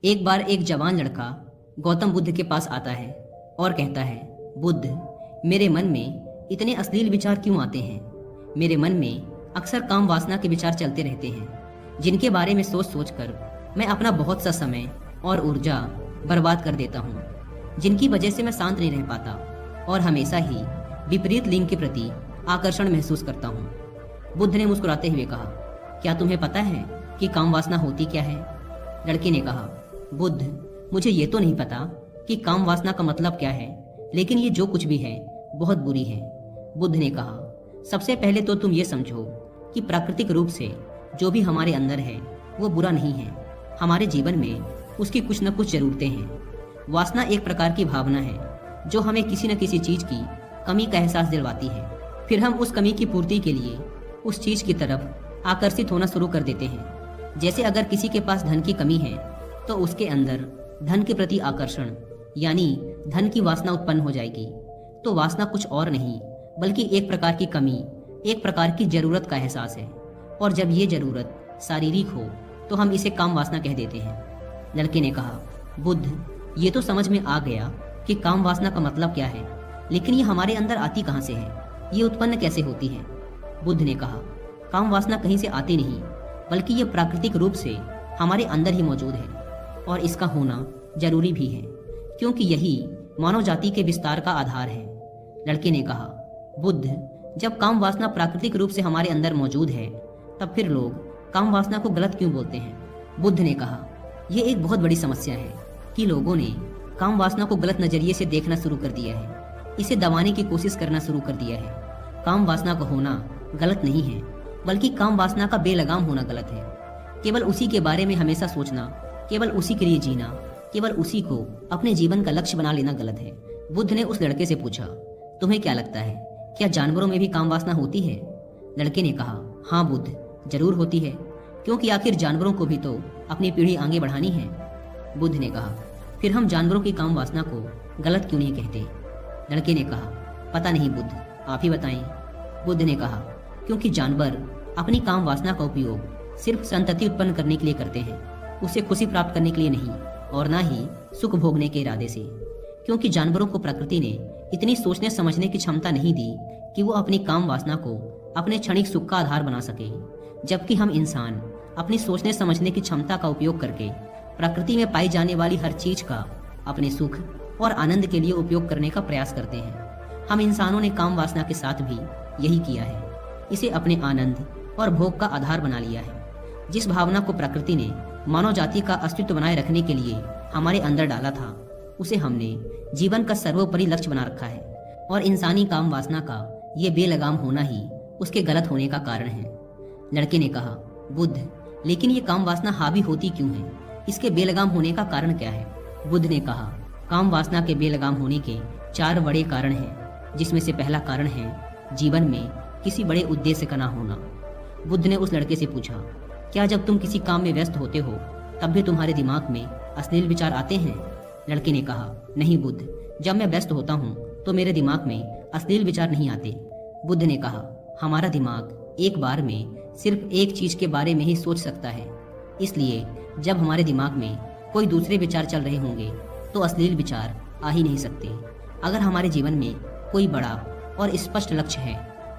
एक बार एक जवान लड़का गौतम बुद्ध के पास आता है और कहता है, बुद्ध, मेरे मन में इतने अश्लील विचार क्यों आते हैं। मेरे मन में अक्सर काम वासना के विचार चलते रहते हैं, जिनके बारे में सोच सोच कर मैं अपना बहुत सा समय और ऊर्जा बर्बाद कर देता हूँ, जिनकी वजह से मैं शांत नहीं रह पाता और हमेशा ही विपरीत लिंग के प्रति आकर्षण महसूस करता हूँ। बुद्ध ने मुस्कुराते हुए कहा, क्या तुम्हें पता है कि काम वासना होती क्या है? लड़के ने कहा, बुद्ध, मुझे ये तो नहीं पता कि काम वासना का मतलब क्या है, लेकिन ये जो कुछ भी है बहुत बुरी है। बुद्ध ने कहा, सबसे पहले तो तुम ये समझो कि प्राकृतिक रूप से जो भी हमारे अंदर है वो बुरा नहीं है। हमारे जीवन में उसकी कुछ न कुछ जरूरतें हैं। वासना एक प्रकार की भावना है जो हमें किसी न किसी चीज की कमी का एहसास दिलवाती है। फिर हम उस कमी की पूर्ति के लिए उस चीज की तरफ आकर्षित होना शुरू कर देते हैं। जैसे अगर किसी के पास धन की कमी है तो उसके अंदर धन के प्रति आकर्षण यानी धन की वासना उत्पन्न हो जाएगी। तो वासना कुछ और नहीं बल्कि एक प्रकार की कमी, एक प्रकार की जरूरत का एहसास है। और जब ये जरूरत शारीरिक हो तो हम इसे काम वासना कह देते हैं। लड़के ने कहा, बुद्ध, ये तो समझ में आ गया कि काम वासना का मतलब क्या है, लेकिन ये हमारे अंदर आती कहाँ से है, ये उत्पन्न कैसे होती है? बुद्ध ने कहा, काम वासना कहीं से आती नहीं बल्कि ये प्राकृतिक रूप से हमारे अंदर ही मौजूद है और इसका होना जरूरी भी है, क्योंकि यही मानव जाति के विस्तार का आधार है। लड़के ने कहा, बुद्ध, जब काम वासना प्राकृतिक रूप से हमारे अंदर मौजूद है तब फिर लोग काम वासना को गलत क्यों बोलते हैं? बुद्ध ने कहा, यह एक बहुत बड़ी समस्या है कि लोगों ने काम वासना को गलत नजरिए से देखना शुरू कर दिया है, इसे दबाने की कोशिश करना शुरू कर दिया है। काम वासना का होना गलत नहीं है बल्कि काम वासना का बेलगाम होना गलत है। केवल उसी के बारे में हमेशा सोचना, केवल उसी के लिए जीना, केवल उसी को अपने जीवन का लक्ष्य बना लेना गलत है। बुद्ध ने उस लड़के से पूछा, तुम्हें क्या लगता है, क्या जानवरों में भी काम वासना होती है? लड़के ने कहा, हाँ बुद्ध, जरूर होती है, क्योंकि आखिर जानवरों को भी तो अपनी पीढ़ी आगे बढ़ानी है। बुद्ध ने कहा, फिर हम जानवरों की काम वासना को गलत क्यों नहीं कहते? लड़के ने कहा, पता नहीं बुद्ध, आप ही बताएं। बुद्ध ने कहा, क्योंकि जानवर अपनी काम वासना का उपयोग सिर्फ संतति उत्पन्न करने के लिए करते हैं, उसे खुशी प्राप्त करने के लिए नहीं और ना ही सुख भोगने के इरादे से। क्योंकि जानवरों को प्रकृति ने इतनी सोचने समझने की क्षमता नहीं दी कि वो अपनी काम वासना को अपने क्षणिक सुख का आधार बना सके, जबकि हम इंसान अपनी सोचने समझने की क्षमता का उपयोग करके प्रकृति में पाई जाने वाली हर चीज का अपने सुख और आनंद के लिए उपयोग करने का प्रयास करते हैं। हम इंसानों ने काम वासना के साथ भी यही किया है, इसे अपने आनंद और भोग का आधार बना लिया है। जिस भावना को प्रकृति ने मानव जाति का अस्तित्व बनाए रखने के लिए हमारे अंदर डाला था, उसे हमने जीवन का सर्वोपरि लक्ष्य बना रखा है और इंसानी काम वासना का ये बेलगाम होना ही उसके गलत होने का कारण है। लड़के ने कहा, बुद्ध, लेकिन ये काम वासना हावी होती क्यों है? इसके बेलगाम होने का कारण क्या है? बुद्ध ने कहा, काम वासना के बेलगाम होने के 4 बड़े कारण हैं, जिसमें से पहला कारण है जीवन में किसी बड़े उद्देश्य का ना होना। बुद्ध ने उस लड़के से पूछा, क्या जब तुम किसी काम में व्यस्त होते हो तब भी तुम्हारे दिमाग में अश्लील विचार आते हैं? लड़के ने कहा, नहीं बुद्ध, जब मैं व्यस्त होता हूँ तो मेरे दिमाग में अश्लील विचार नहीं आते। बुद्ध ने कहा, हमारा दिमाग एक बार में सिर्फ एक चीज के बारे में ही सोच सकता है, इसलिए जब हमारे दिमाग में कोई दूसरे विचार चल रहे होंगे तो अश्लील विचार आ ही नहीं सकते। अगर हमारे जीवन में कोई बड़ा और स्पष्ट लक्ष्य है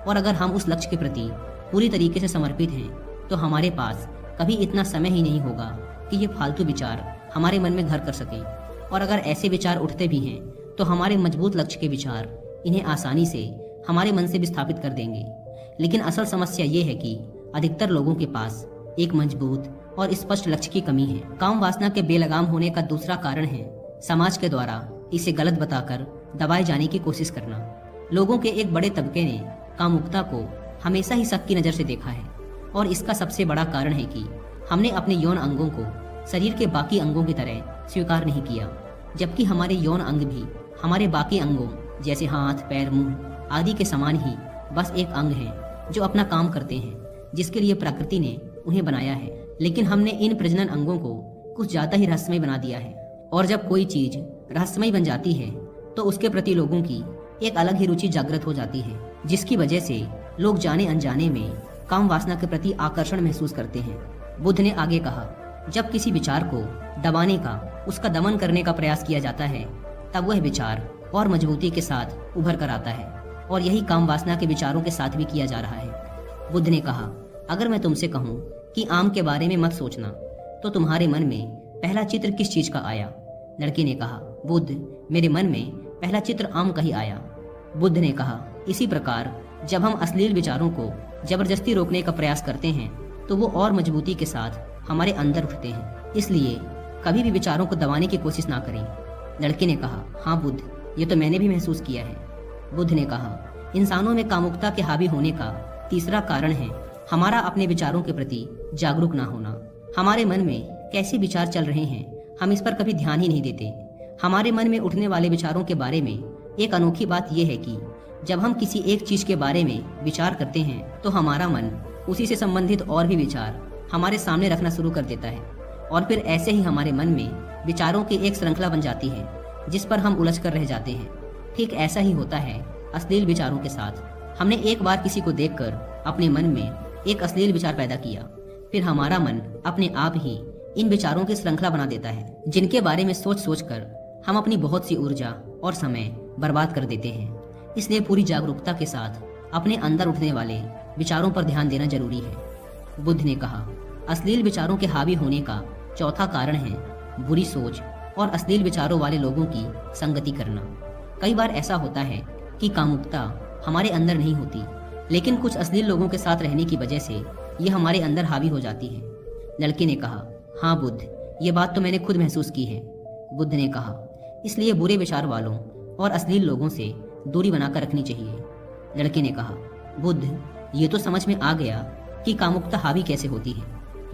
और अगर हम उस लक्ष्य के प्रति पूरी तरीके से समर्पित हैं तो हमारे पास कभी इतना समय ही नहीं होगा कि ये फालतू विचार हमारे मन में घर कर सकें। और अगर ऐसे विचार उठते भी हैं तो हमारे मजबूत लक्ष्य के विचार इन्हें आसानी से हमारे मन से विस्थापित कर देंगे। लेकिन असल समस्या ये है कि अधिकतर लोगों के पास एक मजबूत और स्पष्ट लक्ष्य की कमी है। काम वासना के बेलगाम होने का दूसरा कारण है समाज के द्वारा इसे गलत बताकर दबाए जाने की कोशिश करना। लोगों के एक बड़े तबके ने कामुकता को हमेशा ही शक की नज़र से देखा है और इसका सबसे बड़ा कारण है कि हमने अपने यौन अंगों को शरीर के बाकी अंगों की तरह स्वीकार नहीं किया, जबकि हमारे यौन अंग भी हमारे बाकी अंगों जैसे हाथ, पैर, मुंह आदि के समान ही बस एक अंग हैं जो अपना काम करते हैं, जिसके लिए प्रकृति ने उन्हें बनाया है। लेकिन हमने इन प्रजनन अंगों को कुछ ज़्यादा ही रहस्यमय बना दिया है और जब कोई चीज रहस्यमय बन जाती है तो उसके प्रति लोगों की एक अलग ही रुचि जागृत हो जाती है, जिसकी वजह से लोग जाने अनजाने में काम वासना के प्रति आकर्षण महसूस करते हैं। बुद्ध ने आगे कहा, जब किसी विचार को दबाने का, उसका दमन करने का प्रयास किया जाता है, तब वह विचार और मजबूती के साथ उभर कर आता है। और यही काम वासना के विचारों के साथ भी किया जा रहा है। बुद्ध ने कहा, अगर मैं तुमसे कहूँ कि आम के बारे में मत सोचना, तो तुम्हारे मन में पहला चित्र किस चीज का आया? लड़के ने कहा, बुद्ध, मेरे मन में पहला चित्र आम का ही आया। बुद्ध ने कहा, इसी प्रकार जब हम अश्लील विचारों को जबरदस्ती रोकने का प्रयास करते हैं तो वो और मजबूती के साथ हमारे अंदर उठते हैं। इसलिए कभी भी विचारों को दबाने की कोशिश ना करें। लड़के ने कहा, हाँ बुद्ध, ये तो मैंने भी महसूस किया है। बुद्ध ने कहा, इंसानों में कामुकता के हावी होने का तीसरा कारण है हमारा अपने विचारों के प्रति जागरूक ना होना। हमारे मन में कैसे विचार चल रहे हैं, हम इस पर कभी ध्यान ही नहीं देते। हमारे मन में उठने वाले विचारों के बारे में एक अनोखी बात यह है कि जब हम किसी एक चीज के बारे में विचार करते हैं तो हमारा मन उसी से संबंधित और भी विचार हमारे सामने रखना शुरू कर देता है, और फिर ऐसे ही हमारे मन में विचारों की एक श्रृंखला बन जाती है जिस पर हम उलझ कर रह जाते हैं। ठीक ऐसा ही होता है अश्लील विचारों के साथ। हमने एक बार किसी को देखकर अपने मन में एक अश्लील विचार पैदा किया, फिर हमारा मन अपने आप ही इन विचारों की श्रृंखला बना देता है, जिनके बारे में सोच सोच कर हम अपनी बहुत सी ऊर्जा और समय बर्बाद कर देते हैं। इसलिए पूरी जागरूकता के साथ अपने अंदर उठने वाले विचारों पर ध्यान देना जरूरी है। बुद्ध ने कहा, अश्लील विचारों के हावी होने का चौथा कारण है बुरी सोच और अश्लील विचारों वाले लोगों की संगति करना। कई बार ऐसा होता है कि कामुकता हमारे अंदर नहीं होती, लेकिन कुछ अश्लील लोगों के साथ रहने की वजह से ये हमारे अंदर हावी हो जाती है। लड़के ने कहा, हाँ बुद्ध, ये बात तो मैंने खुद महसूस की है। बुद्ध ने कहा, इसलिए बुरे विचार वालों और अश्लील लोगों से दूरी बनाकर रखनी चाहिए। लड़के ने कहा, बुद्ध, ये तो समझ में आ गया कि कामुकता हावी कैसे होती है,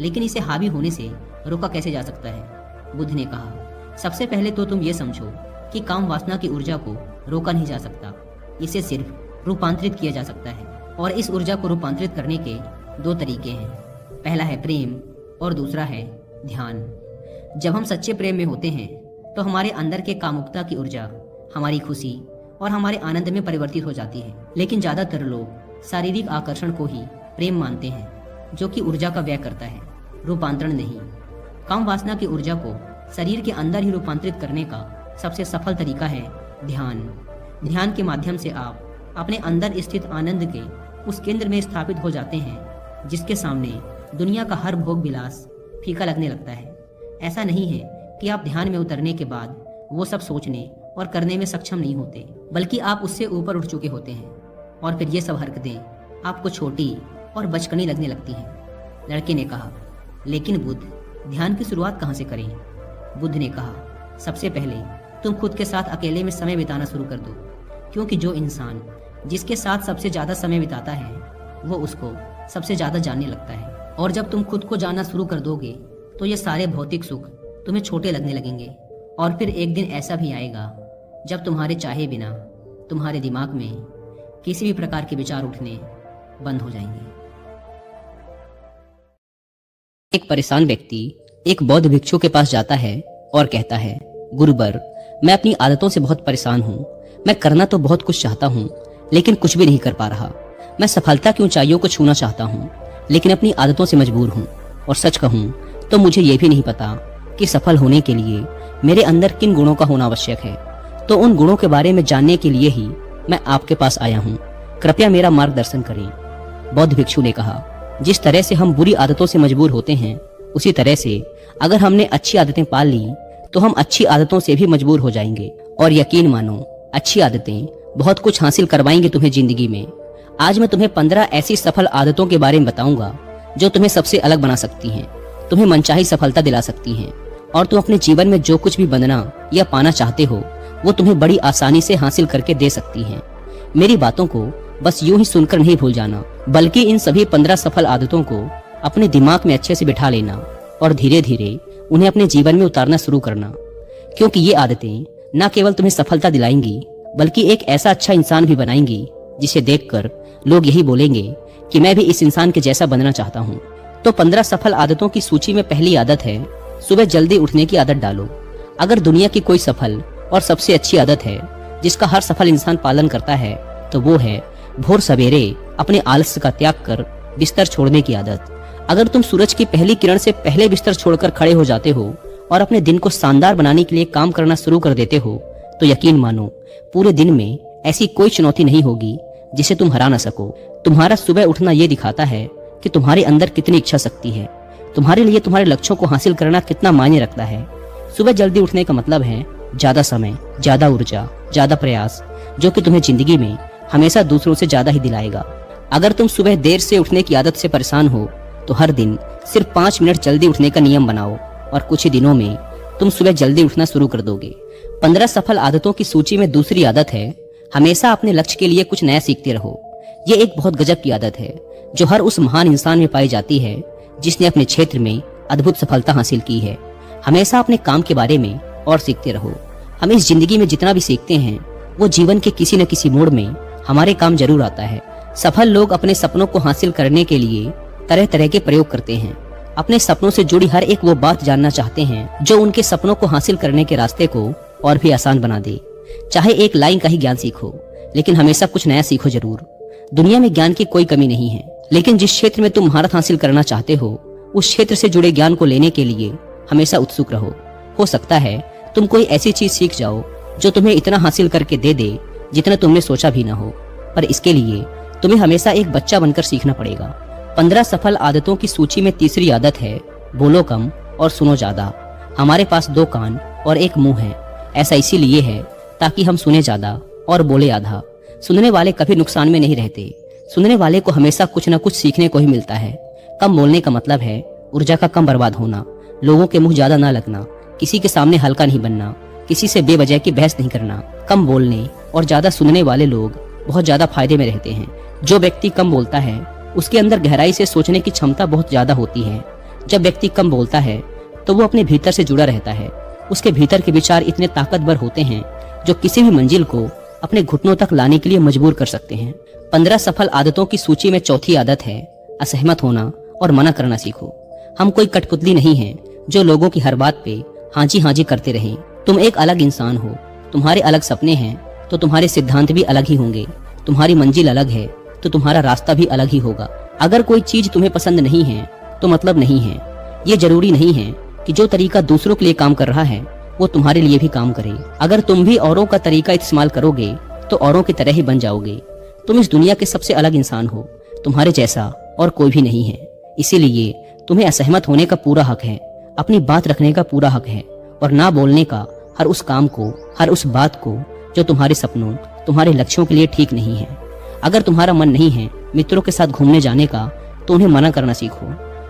लेकिन इसे हावी होने से रोका कैसे जा सकता है? बुद्ध ने कहा, सबसे पहले तो तुम ये समझो कि काम वासना की ऊर्जा को रोका नहीं जा सकता, इसे सिर्फ रूपांतरित किया जा सकता है। और इस ऊर्जा को रूपांतरित करने के दो तरीके हैं, पहला है प्रेम और दूसरा है ध्यान। जब हम सच्चे प्रेम में होते हैं तो हमारे अंदर के कामुकता की ऊर्जा हमारी खुशी और हमारे आनंद में परिवर्तित हो जाती है। लेकिन ज्यादातर लोग शारीरिक आकर्षण को ही प्रेम मानते हैं, जो कि ऊर्जा का व्यय करता है, रूपांतरण नहीं। काम वासना की ऊर्जा को शरीर के अंदर ही रूपांतरित करने का सबसे सफल तरीका है ध्यान। ध्यान के माध्यम से आप अपने अंदर स्थित आनंद के उस केंद्र में स्थापित हो जाते हैं जिसके सामने दुनिया का हर भोग विलास फीका लगने लगता है। ऐसा नहीं है कि आप ध्यान में उतरने के बाद वो सब सोचने और करने में सक्षम नहीं होते, बल्कि आप उससे ऊपर उठ चुके होते हैं और फिर ये सब हरकतें आपको छोटी और बचकानी लगने लगती हैं। लड़के ने कहा, लेकिन बुद्ध, ध्यान की शुरुआत कहाँ से करें? बुद्ध ने कहा, सबसे पहले तुम खुद के साथ अकेले में समय बिताना शुरू कर दो, क्योंकि जो इंसान जिसके साथ सबसे ज्यादा समय बिताता है वो उसको सबसे ज्यादा जानने लगता है। और जब तुम खुद को जानना शुरू कर दोगे तो ये सारे भौतिक सुख तुम्हें छोटे लगने लगेंगे। और फिर एक दिन ऐसा भी आएगा जब तुम्हारे चाहे बिना तुम्हारे दिमाग में किसी भी प्रकार के विचार उठने बंद हो जाएंगे। एक परेशान व्यक्ति एक बौद्ध भिक्षु के पास जाता है और कहता है, गुरुवर, मैं अपनी आदतों से बहुत परेशान हूँ। मैं करना तो बहुत कुछ चाहता हूँ, लेकिन कुछ भी नहीं कर पा रहा। मैं सफलता की ऊंचाइयों को छूना चाहता हूँ, लेकिन अपनी आदतों से मजबूर हूँ। और सच कहूँ तो मुझे ये भी नहीं पता कि सफल होने के लिए मेरे अंदर किन गुणों का होना आवश्यक है। तो उन गुणों के बारे में जानने के लिए ही मैं आपके पास आया हूँ। कृपया मेरा मार्गदर्शन करें। बौद्ध भिक्षु ने कहा, जिस तरह से हम बुरी आदतों से मजबूर होते हैं, उसी तरह से अगर हमने अच्छी आदतें पाल ली तो हम अच्छी आदतों से भी मजबूर हो जाएंगे। और यकीन मानो, अच्छी आदतें बहुत कुछ हासिल करवाएंगे तुम्हें जिंदगी में। आज मैं तुम्हें 15 ऐसी सफल आदतों के बारे में बताऊंगा जो तुम्हें सबसे अलग बना सकती हैं, तुम्हें मनचाही सफलता दिला सकती हैं, और तुम अपने जीवन में जो कुछ भी बनना या पाना चाहते हो वो तुम्हें बड़ी आसानी से हासिल करके दे सकती हैं। मेरी बातों को बस यूं ही सुनकर नहीं भूल जाना, बल्कि इन सभी 15 सफल आदतों को अपने दिमाग में अच्छे से बिठा लेना और धीरे धीरे उन्हें अपने जीवन में उतारना शुरू करना। क्योंकि ये आदतें न केवल तुम्हें सफलता दिलाएंगी, बल्कि एक ऐसा अच्छा इंसान भी बनाएंगी जिसे देखकर लोग यही बोलेंगे कि मैं भी इस इंसान के जैसा बनना चाहता हूँ। तो 15 सफल आदतों की सूची में पहली आदत है, सुबह जल्दी उठने की आदत डालो। अगर दुनिया की कोई सफल और सबसे अच्छी आदत है जिसका हर सफल इंसान पालन करता है, तो वो है भोर सवेरे अपने आलस्य का त्याग कर बिस्तर छोड़ने की आदत। अगर तुम सूरज की पहली किरण से पहले बिस्तर छोड़कर खड़े हो जाते हो और अपने दिन को शानदार बनाने के लिए काम करना शुरू कर देते हो तो यकीन मानो पूरे दिन में ऐसी कोई चुनौती नहीं होगी जिसे तुम हरा ना सको। तुम्हारा सुबह उठना ये दिखाता है कि तुम्हारे अंदर कितनी इच्छा शक्ति है, तुम्हारे लिए तुम्हारे लक्ष्यों को हासिल करना कितना मायने रखता है। सुबह जल्दी उठने का मतलब है ज्यादा समय, ज्यादा ऊर्जा, ज्यादा प्रयास, जो कि तुम्हें जिंदगी में हमेशा दूसरों से ज्यादा ही दिलाएगा। अगर तुम सुबह देर से उठने की आदत से परेशान हो तो हर दिन सिर्फ 5 मिनट जल्दी उठने का नियम बनाओ और कुछ ही दिनों में तुम सुबह जल्दी उठना शुरू कर दोगे। 15 सफल आदतों की सूची में दूसरी आदत है हमेशा अपने लक्ष्य के लिए कुछ नया सीखते रहो। ये एक बहुत गजब की आदत है जो हर उस महान इंसान में पाई जाती है जिसने अपने क्षेत्र में अद्भुत सफलता हासिल की है। हमेशा अपने काम के बारे में और सीखते रहो। हम इस जिंदगी में जितना भी सीखते हैं वो जीवन के किसी न किसी मोड़ में हमारे काम जरूर आता है। सफल लोग अपने सपनों को हासिल करने के लिए तरह तरह के प्रयोग करते हैं। अपने सपनों से जुड़ी हर एक वो बात जानना चाहते हैं जो उनके सपनों को हासिल करने के रास्ते को और भी आसान बना दे। चाहे एक लाइन का ही ज्ञान सीखो, लेकिन हमेशा कुछ नया सीखो जरूर। दुनिया में ज्ञान की कोई कमी नहीं है, लेकिन जिस क्षेत्र में तुम महारत हासिल करना चाहते हो उस क्षेत्र से जुड़े ज्ञान को लेने के लिए हमेशा उत्सुक रहो। हो सकता है तुम कोई ऐसी चीज सीख जाओ जो तुम्हें इतना हासिल करके दे दे जितना तुमने सोचा भी ना हो, पर इसके लिए तुम्हें हमेशा एक बच्चा बनकर सीखना पड़ेगा। 15 सफल आदतों की सूची में तीसरी आदत है बोलो कम और सुनो ज्यादा। हमारे पास 2 कान और 1 मुंह है। ऐसा इसीलिए है ताकि हम सुने ज्यादा और बोले आधा। सुनने वाले कभी नुकसान में नहीं रहते। सुनने वाले को हमेशा कुछ न कुछ सीखने को ही मिलता है। कम बोलने का मतलब है ऊर्जा का कम बर्बाद होना, लोगों के मुंह ज्यादा ना लगना, किसी के सामने हल्का नहीं बनना, किसी से बेवजह की बहस नहीं करना। कम बोलने और ज्यादा सुनने वाले लोग बहुत ज्यादा फायदे में रहते हैं। जो व्यक्ति कम बोलता है उसके अंदर गहराई से सोचने की क्षमता बहुत ज्यादा होती है। जब व्यक्ति कम बोलता है तो वो अपने भीतर से जुड़ा रहता है। उसके भीतर के विचार इतने ताकतवर होते हैं जो किसी भी मंजिल को अपने घुटनों तक लाने के लिए मजबूर कर सकते हैं। 15 सफल आदतों की सूची में चौथी आदत है असहमत होना और मना करना सीखो। हम कोई कठपुतली नहीं हैं जो लोगों की हर बात पे हाँ जी करते रहें। तुम एक अलग इंसान हो, तुम्हारे अलग सपने हैं तो तुम्हारे सिद्धांत भी अलग ही होंगे। तुम्हारी मंजिल अलग है तो तुम्हारा रास्ता भी अलग ही होगा। अगर कोई चीज तुम्हें पसंद नहीं है तो मतलब नहीं है। ये जरूरी नहीं है कि जो तरीका दूसरों के लिए काम कर रहा है वो तुम्हारे लिए भी काम करे। अगर तुम भी औरों का तरीका इस्तेमाल करोगे तो औरों की तरह ही बन जाओगे। तुम इस दुनिया के सबसे अलग इंसान हो, तुम्हारे जैसा और कोई भी नहीं है। इसीलिए तुम्हें असहमत होने का पूरा हक है, अपनी बात रखने का पूरा हक है और ना बोलने का हर उस काम को, हर उस बात को जो तुम्हारे सपनों, तुम्हारे लक्ष्यों के लिए ठीक नहीं है। अगर तुम्हारा मन नहीं है मित्रों के साथ घूमने जाने का तो उन्हें मना करना सीखो।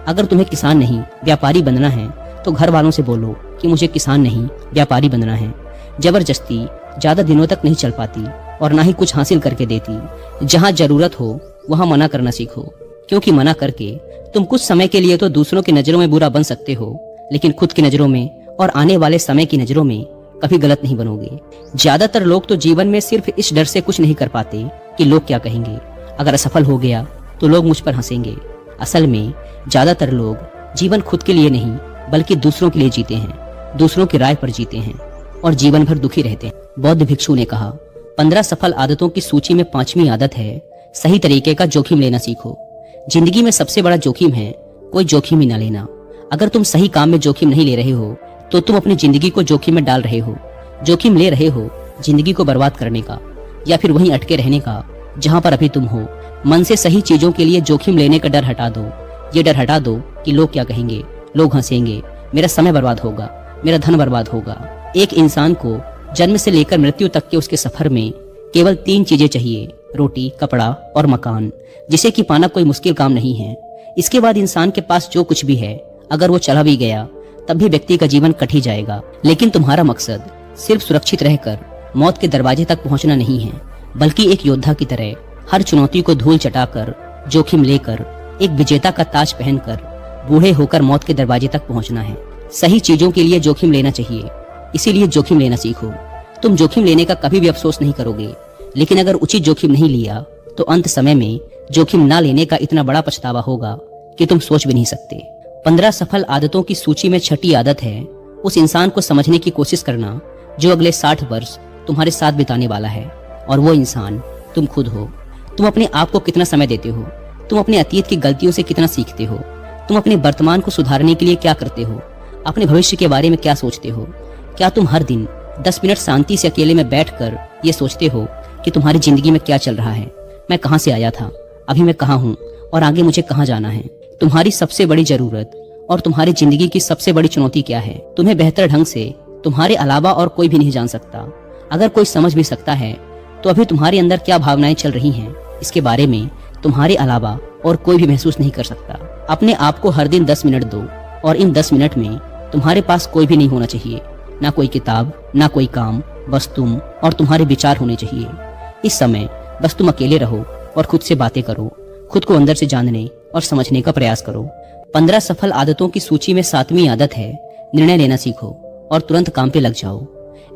अगर तुम्हें किसान नहीं व्यापारी बनना है तो घर वालों से बोलो कि मुझे किसान नहीं व्यापारी बनना है। जबरदस्ती ज्यादा दिनों तक नहीं चल पाती और ना ही कुछ हासिल करके देती। जहाँ जरूरत हो वहाँ मना करना सीखो, क्योंकि मना करके तुम कुछ समय के लिए तो दूसरों की नजरों में बुरा बन सकते हो, लेकिन खुद की नजरों में और आने वाले समय की नजरों में कभी गलत नहीं बनोगे। ज्यादातर लोग तो जीवन में सिर्फ इस डर से कुछ नहीं कर पाते कि लोग क्या कहेंगे। अगर असफल हो गया तो लोग मुझ पर हंसेंगे। असल में ज्यादातर लोग जीवन खुद के लिए नहीं बल्कि दूसरों के लिए जीते हैं, दूसरों की राय पर जीते हैं और जीवन भर दुखी रहते हैं। बौद्ध भिक्षु ने कहा 15 सफल आदतों की सूची में 5वीं आदत है सही तरीके का जोखिम लेना सीखो। जिंदगी में सबसे बड़ा जोखिम है कोई जोखिम ही ना लेना। अगर तुम सही काम में जोखिम नहीं ले रहे हो तो तुम अपनी जिंदगी को जोखिम में डाल रहे हो। जोखिम ले रहे हो जिंदगी को बर्बाद करने का या फिर वहीं अटके रहने का जहां पर अभी तुम हो। मन से सही चीजों के लिए जोखिम लेने का डर हटा दो। ये डर हटा दो कि लोग क्या कहेंगे, लोग हंसेंगे, मेरा समय बर्बाद होगा, मेरा धन बर्बाद होगा। एक इंसान को जन्म से लेकर मृत्यु तक के उसके सफर में केवल 3 चीजें चाहिए, रोटी, कपड़ा और मकान, जिसे कि पाना कोई मुश्किल काम नहीं है। इसके बाद इंसान के पास जो कुछ भी है अगर वो चला भी गया तब भी व्यक्ति का जीवन कट ही जाएगा। लेकिन तुम्हारा मकसद सिर्फ सुरक्षित रहकर मौत के दरवाजे तक पहुंचना नहीं है, बल्कि एक योद्धा की तरह हर चुनौती को धूल चटाकर, जोखिम लेकर, एक विजेता का ताज पहनकर बूढ़े होकर मौत के दरवाजे तक पहुंचना है। सही चीजों के लिए जोखिम लेना चाहिए, इसीलिए जोखिम लेना सीखो। तुम जोखिम लेने का कभी भी अफसोस नहीं करोगे, लेकिन अगर उचित जोखिम नहीं लिया तो अंत समय में जोखिम ना लेने का इतना बड़ा पछतावा होगा कि तुम सोच भी नहीं सकते। 15 सफल आदतों की सूची में 6ठी आदत है उस इंसान को समझने की कोशिश करना जो अगले 60 वर्ष तुम्हारे साथ बिताने वाला है, और वो इंसान तुम खुद हो। तुम अपने आप को कितना समय देते हो, तुम अपने अतीत की गलतियों से कितना सीखते हो, तुम अपने वर्तमान को सुधारने के लिए क्या करते हो। अपने भविष्य के बारे में क्या सोचते हो? क्या तुम हर दिन 10 मिनट शांति से अकेले में बैठकर ये सोचते हो कि तुम्हारी जिंदगी में क्या चल रहा है? मैं कहाँ से आया था, अभी मैं कहाँ हूँ और आगे मुझे कहाँ जाना है? तुम्हारी सबसे बड़ी जरूरत और तुम्हारी जिंदगी की सबसे बड़ी चुनौती क्या है? तुम्हें बेहतर ढंग से तुम्हारे अलावा और कोई भी नहीं जान सकता। अगर कोई समझ भी सकता है तो अभी तुम्हारे अंदर क्या भावनाएं चल रही हैं, इसके बारे में तुम्हारे अलावा और कोई भी महसूस नहीं कर सकता। अपने आप को हर दिन 10 मिनट दो और इन 10 मिनट में तुम्हारे पास कोई भी नहीं होना चाहिए, ना कोई किताब, ना कोई काम, बस तुम और तुम्हारे विचार होने चाहिए। इस समय बस तुम अकेले रहो और खुद से बातें करो, खुद को अंदर से जानने और समझने का प्रयास करो। 15 सफल आदतों की सूची में 7वीं आदत है निर्णय लेना सीखो और तुरंत काम पे लग जाओ।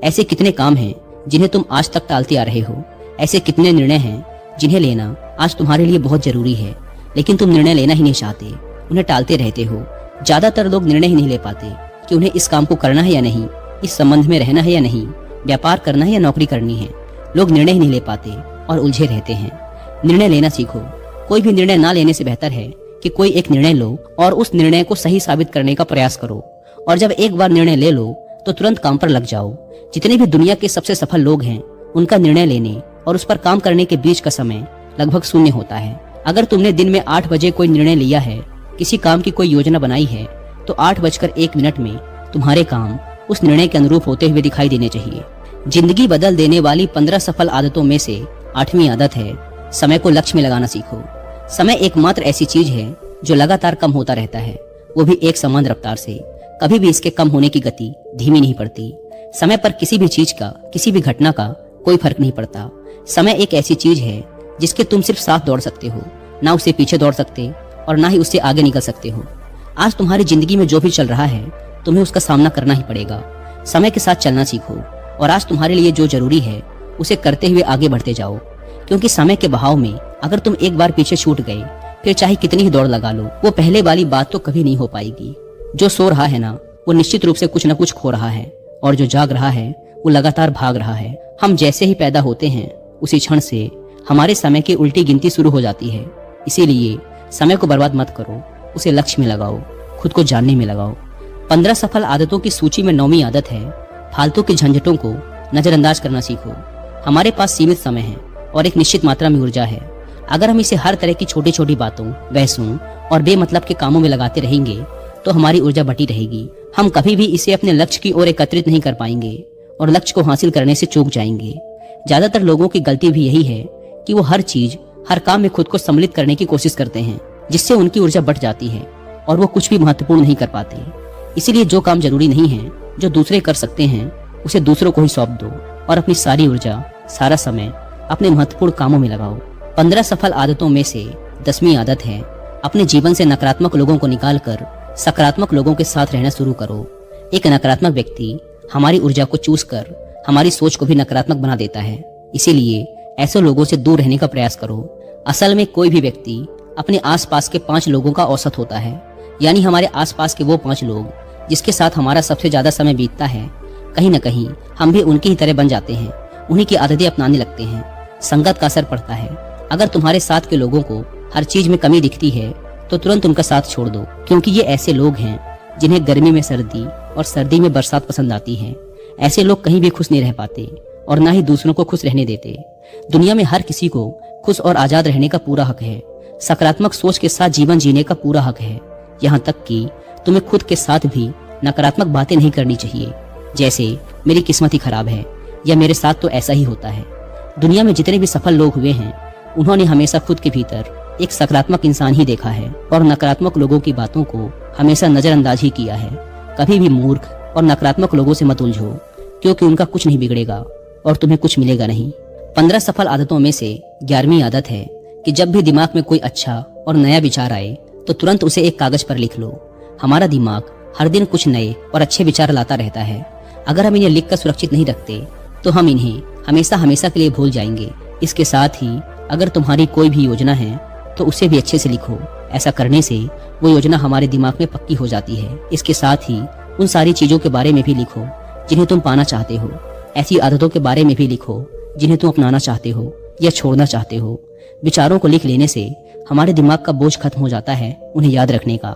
ऐसे कितने काम हैं जिन्हें तुम आज तक टालते आ रहे हो? ऐसे कितने निर्णय हैं जिन्हें लेना आज तुम्हारे लिए बहुत जरूरी है, लेकिन तुम निर्णय लेना ही नहीं चाहते, उन्हें टालते रहते हो। ज्यादातर लोग निर्णय ही नहीं ले पाते कि उन्हें इस काम को करना है या नहीं, इस संबंध में रहना है या नहीं, व्यापार करना है या नौकरी करनी है। लोग निर्णय ही नहीं ले पाते और उलझे रहते हैं। निर्णय लेना सीखो। कोई भी निर्णय ना लेने से बेहतर है कि कोई एक निर्णय लो और उस निर्णय को सही साबित करने का प्रयास करो। और जब एक बार निर्णय ले लो तो तुरंत काम पर लग जाओ। जितने भी दुनिया के सबसे सफल लोग हैं, उनका निर्णय लेने और उस पर काम करने के बीच का समय लगभग शून्य होता है। अगर तुमने दिन में 8 बजे कोई निर्णय लिया है, किसी काम की कोई योजना बनाई है, तो 8:01 में तुम्हारे काम उस निर्णय के अनुरूप होते हुए दिखाई देने चाहिए। जिंदगी बदल देने वाली 15 सफल आदतों में से 8वीं आदत है समय को लक्ष्य में लगाना सीखो। समय एकमात्र ऐसी चीज है जो लगातार कम होता रहता है, वो भी एक समान रफ्तार से। कभी भी इसके कम होने की गति धीमी नहीं पड़ती। समय पर किसी भी चीज का, किसी भी घटना का कोई फर्क नहीं पड़ता। समय एक ऐसी चीज है जिसके तुम सिर्फ साथ दौड़ सकते हो, ना उससे पीछे दौड़ सकते और ना ही उससे आगे निकल सकते हो। आज तुम्हारी जिंदगी में जो भी चल रहा है, तुम्हें उसका सामना करना ही पड़ेगा। समय के साथ चलना सीखो और आज तुम्हारे लिए जो जरूरी है उसे करते हुए आगे बढ़ते जाओ, क्योंकि समय के बहाव में अगर तुम एक बार पीछे छूट गए, फिर चाहे कितनी ही दौड़ लगा लो, वो पहले वाली बात तो कभी नहीं हो पाएगी। जो सो रहा है ना, वो निश्चित रूप से कुछ न कुछ खो रहा है, और जो जाग रहा है वो लगातार भाग रहा है। हम जैसे ही पैदा होते हैं, उसी क्षण से हमारे समय की उल्टी गिनती शुरू हो जाती है। इसीलिए समय को बर्बाद मत करो, उसे लक्ष्य में लगाओ, खुद को जानने में लगाओ। 15 सफल आदतों की सूची में 9वीं आदत है फालतू की झंझटों को नजरअंदाज करना सीखो। हमारे पास सीमित समय है और एक निश्चित मात्रा में ऊर्जा है। अगर हम इसे हर तरह की छोटी छोटी बातों, बहसों और बेमतलब के कामों में लगाते रहेंगे तो हमारी ऊर्जा बटी रहेगी। हम कभी भी इसे अपने लक्ष्य की ओर एकत्रित नहीं कर पाएंगे और लक्ष्य को हासिल करने से चूक जाएंगे। ज्यादातर लोगों की गलती भी यही है कि वो हर चीज, हर काम में खुद को सम्मिलित करने की कोशिश करते हैं, जिससे उनकी ऊर्जा बढ़ जाती है और वो कुछ भी महत्वपूर्ण नहीं कर पाते। इसीलिए जो काम जरूरी नहीं है, जो दूसरे कर सकते हैं, उसे दूसरों को ही सौंप दो और अपनी सारी ऊर्जा, सारा समय अपने महत्वपूर्ण कामों में लगाओ। 15 सफल आदतों में से 10वीं आदत है अपने जीवन से नकारात्मक लोगों को निकालकर सकारात्मक लोगों के साथ रहना शुरू करो। एक नकारात्मक व्यक्ति हमारी ऊर्जा को चूस कर हमारी सोच को भी नकारात्मक बना देता है। इसीलिए ऐसे लोगों से दूर रहने का प्रयास करो। असल में कोई भी व्यक्ति अपने आसपास के 5 लोगों का औसत होता है, यानी हमारे आसपास के वो 5 लोग जिसके साथ हमारा सबसे ज्यादा समय बीतता है, कहीं न कहीं हम भी उनकी ही तरह बन जाते हैं, उन्हीं की आदतें अपनाने लगते हैं। संगत का असर पड़ता है। अगर तुम्हारे साथ के लोगों को हर चीज में कमी दिखती है तो तुरंत उनका साथ छोड़ दो, क्योंकि ये ऐसे लोग हैं जिन्हें गर्मी में सर्दी और सर्दी में बरसात पसंद आती है। ऐसे लोग कहीं भी खुश नहीं रह पाते और ना ही दूसरों को खुश रहने देते। दुनिया में हर किसी को खुश और आजाद रहने का पूरा हक है। सकारात्मक सोच के साथ जीवन जीने का पूरा हक है। यहाँ तक कि तुम्हें खुद के साथ भी नकारात्मक बातें नहीं करनी चाहिए, जैसे मेरी किस्मत ही खराब है या मेरे साथ तो ऐसा ही होता है। दुनिया में जितने भी सफल लोग हुए हैं, उन्होंने हमेशा खुद के भीतर एक सकारात्मक इंसान ही देखा है और नकारात्मक लोगों की बातों को हमेशा नजरअंदाज ही किया है। कभी भी मूर्ख और नकारात्मक लोगों से मत उलझो, क्योंकि उनका कुछ नहीं बिगड़ेगा और तुम्हें कुछ मिलेगा नहीं। 15 सफल आदतों में से 11वीं आदत है कि जब भी दिमाग में कोई अच्छा और नया विचार आए तो तुरंत उसे एक कागज पर लिख लो। हमारा दिमाग हर दिन कुछ नए और अच्छे विचार लाता रहता है। अगर हम इन्हें लिखकर सुरक्षित नहीं रखते तो हम इन्हें हमेशा हमेशा के लिए भूल जाएंगे। इसके साथ ही अगर तुम्हारी कोई भी योजना है तो उसे भी अच्छे से लिखो। ऐसा करने से वो योजना हमारे दिमाग में पक्की हो जाती है। इसके साथ ही उन सारी चीजों के बारे में भी लिखो जिन्हें तुम पाना चाहते हो। ऐसी आदतों के बारे में भी लिखो जिन्हें तुम अपनाना चाहते हो या छोड़ना चाहते हो। विचारों को लिख लेने से हमारे दिमाग का बोझ खत्म हो जाता है उन्हें याद रखने का,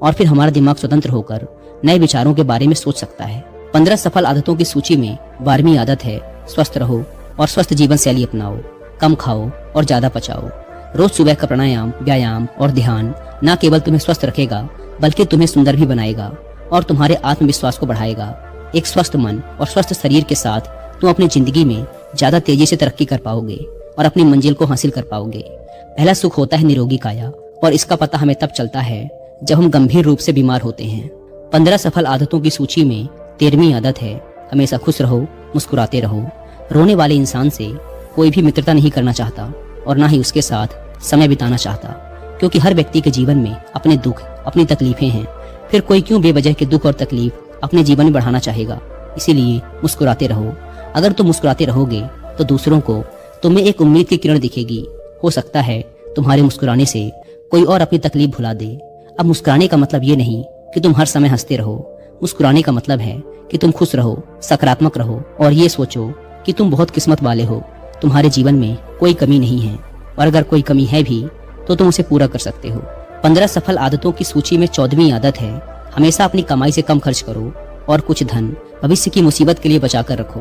और फिर हमारा दिमाग स्वतंत्र होकर नए विचारों के बारे में सोच सकता है। 15 सफल आदतों की सूची में 12वीं आदत है स्वस्थ रहो और स्वस्थ जीवन शैली अपनाओ। कम खाओ और ज्यादा पचाओ। रोज सुबह का प्राणायाम, व्यायाम और ध्यान न केवल तुम्हें स्वस्थ रखेगा बल्कि तुम्हें सुंदर भी बनाएगा और तुम्हारे आत्मविश्वास को बढ़ाएगा। एक स्वस्थ मन और स्वस्थ शरीर के साथ तुम अपनी जिंदगी में ज्यादा तेजी से तरक्की कर पाओगे और अपनी मंजिल को हासिल कर पाओगे। पहला सुख होता है निरोगी काया और इसका पता हमें तब चलता है जब हम गंभीर रूप से बीमार होते हैं। 15 सफल आदतों की सूची में 13वीं आदत है हमेशा खुश रहो, मुस्कुराते रहो। रोने वाले इंसान से कोई भी मित्रता नहीं करना चाहता और ना ही उसके साथ समय बिताना चाहता, क्योंकि हर व्यक्ति के जीवन में अपने दुख, अपनी तकलीफें हैं। फिर कोई क्यों बेवजह के दुख और तकलीफ अपने जीवन में बढ़ाना चाहेगा। इसीलिए मुस्कुराते रहो। अगर तुम मुस्कुराते रहोगे तो दूसरों को तुम्हें एक उम्मीद की किरण दिखेगी। हो सकता है तुम्हारे मुस्कुराने से कोई और अपनी तकलीफ भुला दे। अब मुस्कुराने का मतलब ये नहीं कि तुम हर समय हंसते रहो। मुस्कुराने का मतलब है कि तुम खुश रहो, सकारात्मक रहो और ये सोचो कि तुम बहुत किस्मत वाले हो। तुम्हारे जीवन में कोई कमी नहीं है और अगर कोई कमी है भी तो तुम उसे पूरा कर सकते हो। 15 सफल आदतों की सूची में 14वीं आदत है हमेशा अपनी कमाई से कम खर्च करो और कुछ धन भविष्य की मुसीबत के लिए बचा कर रखो।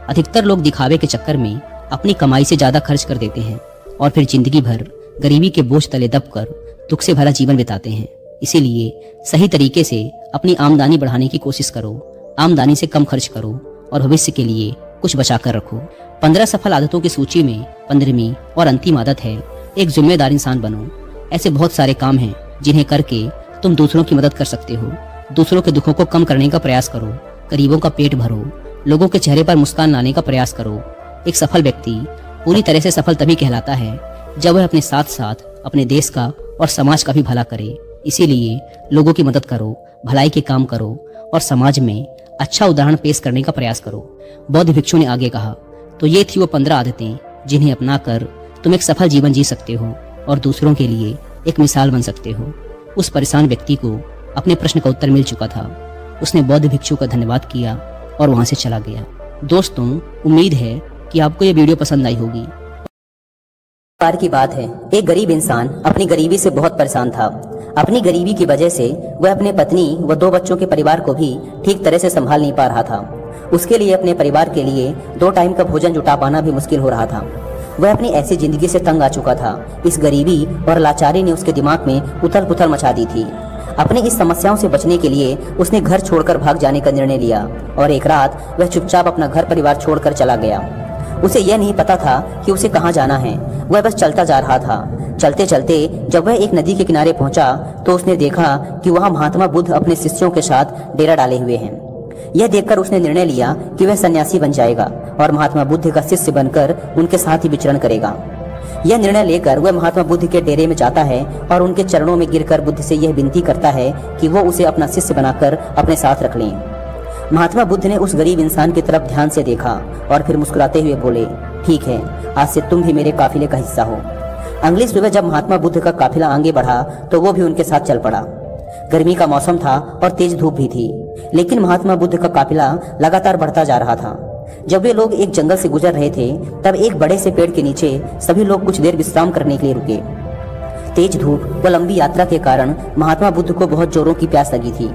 अधिकतर लोग दिखावे के चक्कर में अपनी कमाई से ज्यादा खर्च कर देते हैं और फिर जिंदगी भर गरीबी के बोझ तले दबकर दुख से भरा जीवन बिताते हैं। इसीलिए सही तरीके से अपनी आमदनी बढ़ाने की कोशिश करो। आमदनी से कम खर्च करो और भविष्य के लिए कुछ बचा कर रखो। 15 सफल आदतों की सूची में 15वीं और अंतिम आदत है एक जिम्मेदार इंसान बनो। ऐसे बहुत सारे काम हैं जिन्हें करके तुम दूसरों की मदद कर सकते हो। दूसरों के दुखों को कम करने का प्रयास करो, गरीबों का पेट भरो, लोगों के चेहरे पर मुस्कान लाने का प्रयास करो। एक सफल व्यक्ति पूरी तरह से सफल तभी कहलाता है जब वह अपने साथ साथ अपने देश का और समाज का भी भला करे। इसीलिए लोगों की मदद करो, भलाई के काम करो और समाज में अच्छा उदाहरण पेश करने का प्रयास करो। बौद्ध भिक्षु ने आगे कहा। तो ये थी वो 15 आदतें जिन्हें अपनाकर तुम एक सफल जीवन जी सकते हो और दूसरों के लिए एक मिसाल बन सकते हो। उस परेशान व्यक्ति को अपने प्रश्न का उत्तर मिल चुका था। उसने बौद्ध भिक्षु का धन्यवाद किया और वहां से चला गया। दोस्तों, उम्मीद है कि आपको ये वीडियो पसंद आई होगी। बार की बात है, एक गरीब इंसान अपनी गरीबी से बहुत परेशान था। अपनी गरीबी की वजह से वह अपने पत्नी व 2 बच्चों के परिवार को भी ठीक तरह से संभाल नहीं पा रहा था। उसके लिए अपने परिवार के लिए 2 टाइम का भोजन जुटा पाना भी मुश्किल हो रहा था। वह अपनी ऐसी जिंदगी से तंग आ चुका था। इस गरीबी और लाचारी ने उसके दिमाग में उथल पुथल मचा दी थी। अपनी इस समस्याओं से बचने के लिए उसने घर छोड़कर भाग जाने का निर्णय लिया और एक रात वह चुपचाप अपना घर परिवार छोड़कर चला गया। उसे यह नहीं पता था कि उसे कहाँ जाना है। वह बस चलता जा रहा था। चलते चलते जब वह एक नदी के किनारे पहुंचा तो उसने देखा कि वहाँ महात्मा बुद्ध अपने शिष्यों के साथ डेरा डाले हुए हैं। यह देखकर उसने निर्णय लिया कि वह सन्यासी बन जाएगा और महात्मा बुद्ध का शिष्य बनकर उनके साथ ही विचरण करेगा। यह निर्णय लेकर वह महात्मा बुद्ध के डेरे में जाता है और उनके चरणों में गिरकर बुद्ध से यह विनती करता है कि वो उसे अपना शिष्य बनाकर अपने साथ रख लें। महात्मा बुद्ध ने उस गरीब इंसान की तरफ ध्यान से देखा और फिर मुस्कुराते हुए बोले, ठीक है, आज से तुम भी मेरे काफिले का हिस्सा हो। अगली सुबह जब महात्मा बुद्ध का काफिला आगे बढ़ा तो वो भी उनके साथ चल पड़ा। गर्मी का मौसम था और तेज धूप भी थी, लेकिन महात्मा बुद्ध का काफिला लगातार बढ़ता जा रहा था। जब वे लोग एक जंगल से गुजर रहे थे तब एक बड़े से पेड़ के नीचे सभी लोग कुछ देर विश्राम करने के लिए रुके। तेज धूप व लंबी यात्रा के कारण महात्मा बुद्ध को बहुत जोरों की प्यास लगी थी।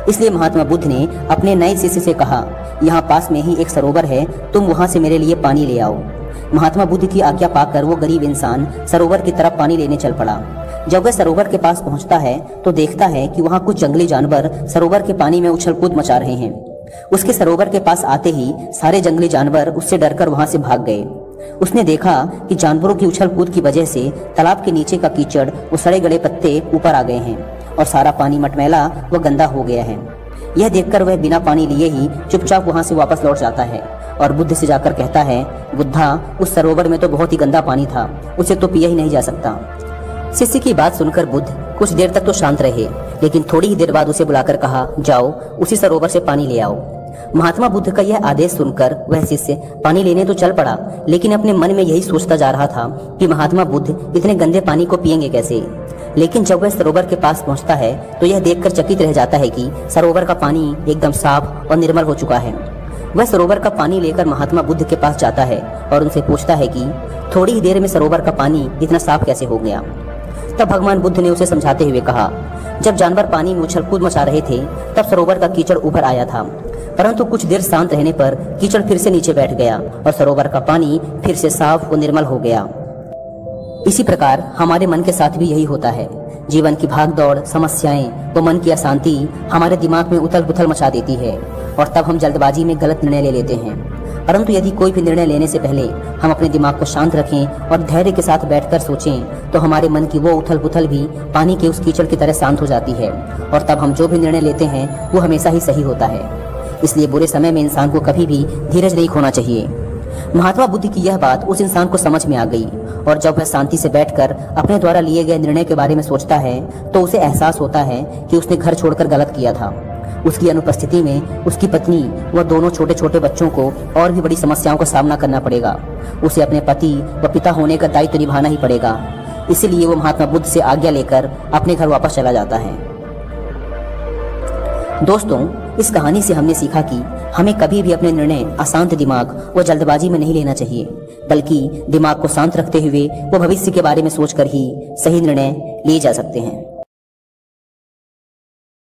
इसलिए महात्मा बुद्ध ने अपने नए शिष्य से कहा, यहाँ पास में ही एक सरोवर है, तुम वहां से मेरे लिए पानी ले आओ। महात्मा बुद्ध की आज्ञा पाकर वो गरीब इंसान सरोवर की तरफ पानी लेने चल पड़ा। जब वह सरोवर के पास पहुंचता है तो देखता है कि वहां कुछ जंगली जानवर सरोवर के पानी में उछल कूद मचा रहे हैं। उसके सरोवर के पास आते ही सारे जंगली जानवर उससे डरकर वहां से भाग गए। उसने देखा कि जानवरों की उछल कूद की वजह से तालाब के नीचे का कीचड़ और सड़े गले पत्ते ऊपर आ गए हैं और सारा पानी मटमैला व गंदा हो गया है। यह देखकर वह बिना पानी लिए ही चुपचाप वहां से वापस लौट जाता है और बुद्ध से जाकर कहता है, बुद्धा, उस सरोवर में तो बहुत ही गंदा पानी था, उसे तो पिया ही नहीं जा सकता। शिष्य की बात सुनकर बुद्ध कुछ देर तक तो शांत रहे, लेकिन थोड़ी ही देर बाद उसे बुलाकर कहा, जाओ उसी सरोवर से पानी ले आओ। महात्मा बुद्ध का यह आदेश सुनकर वह शिष्य पानी लेने तो चल पड़ा, लेकिन अपने मन में यही सोचता जा रहा था कि महात्मा बुद्ध इतने गंदे पानी को पिएंगे कैसे। लेकिन जब वह सरोवर के पास पहुंचता है तो यह देखकर चकित रह जाता है कि सरोवर का पानी एकदम साफ और निर्मल हो चुका है। वह सरोवर का पानी लेकर महात्मा बुद्ध के पास जाता है और उनसे पूछता है कि थोड़ी ही देर में सरोवर का पानी इतना साफ कैसे हो गया। तब भगवान बुद्ध ने उसे समझाते हुए कहा, जब जानवर पानी में उछल कूद मचा रहे थे तब सरोवर का कीचड़ ऊपर आया था, परंतु कुछ देर शांत रहने पर कीचड़ फिर से नीचे बैठ गया और सरोवर का पानी फिर से साफ व निर्मल हो गया। इसी प्रकार हमारे मन के साथ भी यही होता है। जीवन की भागदौड़, समस्याएं व मन की अशांति हमारे दिमाग में उथल पुथल मचा देती है और तब हम जल्दबाजी में गलत निर्णय ले लेते हैं। परंतु यदि कोई भी निर्णय लेने से पहले हम अपने दिमाग को शांत रखें और धैर्य के साथ बैठकर सोचें तो हमारे मन की वो उथल पुथल भी पानी के उस कीचड़ की तरह शांत हो जाती है और तब हम जो भी निर्णय लेते हैं वो हमेशा ही सही होता है। इसलिए बुरे समय में इंसान को कभी भी धीरज नहीं खोना चाहिए। महात्मा बुद्ध की यह बात उस इंसान को समझ में आ गई और जब वह शांति से बैठकर अपने द्वारा लिए गए निर्णय के बारे में सोचता है तो उसे एहसास होता है कि उसने घर छोड़कर गलत किया था। उसकी अनुपस्थिति में उसकी पत्नी व दोनों छोटे छोटे बच्चों को और भी बड़ी समस्याओं का सामना करना पड़ेगा। उसे अपने पति व पिता होने का दायित्व निभाना ही पड़ेगा। इसीलिए वो महात्मा बुद्ध से आज्ञा लेकर अपने घर वापस चला जाता है। दोस्तों, इस कहानी से हमने सीखा कि हमें कभी भी अपने निर्णय अशांत दिमाग व जल्दबाजी में नहीं लेना चाहिए, बल्कि दिमाग को शांत रखते हुए वो भविष्य के बारे में सोचकर ही सही निर्णय लिए जा सकते हैं।